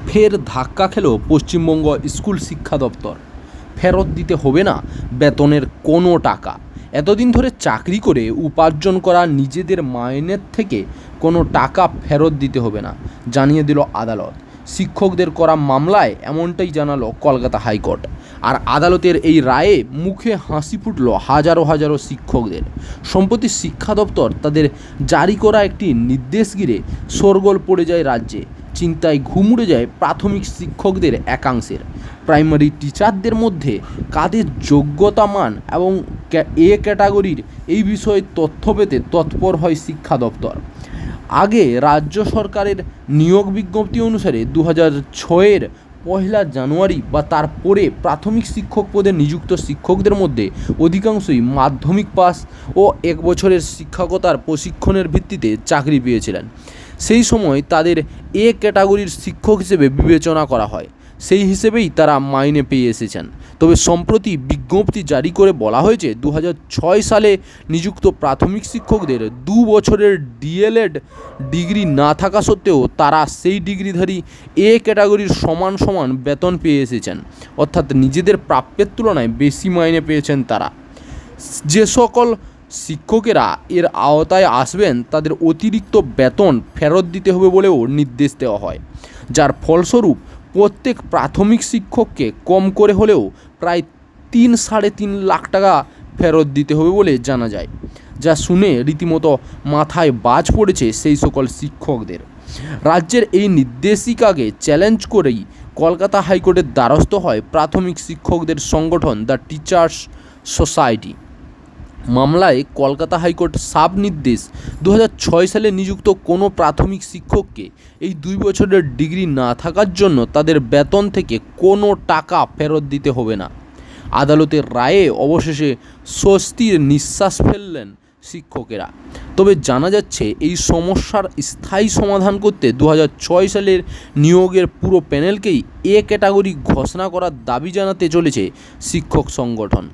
ফের ধাক্কা খেল পশ্চিমবঙ্গ স্কুল শিক্ষা দপ্তর। ফেরত দিতে হবে না বেতনের কোনো টাকা। এতদিন ধরে চাকরি করে উপার্জন করা নিজেদের মাইনের থেকে কোনো টাকা ফেরত দিতে হবে না, জানিয়ে দিল আদালত। শিক্ষকদের করা মামলায় এমনটাই জানালো কলকাতা হাইকোর্ট। আর আদালতের এই রায়ে মুখে হাসি ফুটল হাজারো হাজারো শিক্ষকদের। সম্প্রতি শিক্ষা দপ্তর তাদের জারি করা একটি নির্দেশ ঘিরে শোরগোল পড়ে যায় রাজ্যে। চিন্তায় ঘুম উড়ে যায় প্রাথমিক শিক্ষকদের একাংশের। প্রাইমারি টিচারদের মধ্যে কাদের যোগ্যতা মান এবং এ ক্যাটাগরির এই বিষয়ে তথ্য পেতে তৎপর হয় শিক্ষা দপ্তর। আগে রাজ্য সরকারের নিয়োগ বিজ্ঞপ্তি অনুসারে 2006-এর 1 জানুয়ারি বা তারপরে প্রাথমিক শিক্ষক পদে নিযুক্ত শিক্ষকদের মধ্যে অধিকাংশই মাধ্যমিক পাস ও 1 বছরের শিক্ষকতার প্রশিক্ষণের ভিত্তিতে চাকরি পেয়েছিলেন। সেই সময় তাদের এ ক্যাটাগরির শিক্ষক হিসেবে বিবেচনা করা হয়, সেই হিসেবেই তারা মাইনে পেয়ে এসেছেন। তবে সম্প্রতি বিজ্ঞপ্তি জারি করে বলা হয়েছে 2006 সালে নিযুক্ত প্রাথমিক শিক্ষকদের 2 বছরের ডিএলএড ডিগ্রি না থাকা সত্ত্বেও তারা সেই ডিগ্রিধারী এ ক্যাটাগরির সমান সমান বেতন পেয়ে এসেছেন, অর্থাৎ নিজেদের প্রাপ্যের তুলনায় বেশি মাইনে পেয়েছেন তারা। যে সকল শিক্ষকেরা এর আওতায় আসবেন তাদের অতিরিক্ত বেতন ফেরত দিতে হবে বলেও নির্দেশ দেওয়া হয়, যার ফলস্বরূপ প্রত্যেক প্রাথমিক শিক্ষককে কম করে হলেও প্রায় 3-3.5 লাখ টাকা ফেরত দিতে হবে বলে জানা যায়, যা শুনে রীতিমতো মাথায় বাজ পড়েছে সেই সকল শিক্ষকদের। রাজ্যের এই নির্দেশিকাকে চ্যালেঞ্জ করেই কলকাতা হাইকোর্টের দ্বারস্থ হয় প্রাথমিক শিক্ষকদের সংগঠন দ্য টিচার্স সোসাইটি। মামলায় কলকাতা হাইকোর্ট সাব নির্দেশ 2006 সালে নিযুক্ত কোনো প্রাথমিক শিক্ষককে এই 2 বছরের ডিগ্রি না থাকার জন্য তাদের বেতন থেকে কোনো টাকা ফেরত দিতে হবে না। আদালতের রায়ে অবশেষে স্বস্তির নিঃশ্বাস ফেললেন শিক্ষকেরা। তবে জানা যাচ্ছে এই সমস্যার স্থায়ী সমাধান করতে 2006 সালের নিয়োগের পুরো প্যানেলকেই এ ক্যাটাগরি ঘোষণা করার দাবি জানাতে চলেছে শিক্ষক সংগঠন।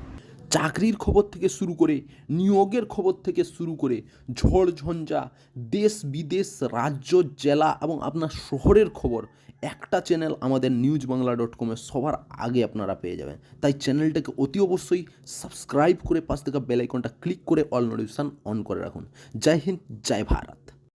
চাকরির খবর থেকে শুরু করে নিয়োগের খবর থেকে শুরু করে ঝড়ঝঞ্ঝা, দেশ বিদেশ, রাজ্য, জেলা এবং আপনার শহরের খবর একটা চ্যানেল আমাদের newsbangla.com-এ সবার আগে আপনারা পেয়ে যাবেন। তাই চ্যানেলটাকে অতি অবশ্যই সাবস্ক্রাইব করে পাশ থেকে বেল আইকনটা ক্লিক করে অল নোটিফিকেশন অন করে রাখুন। জয় হিন্দ, জয় ভারত।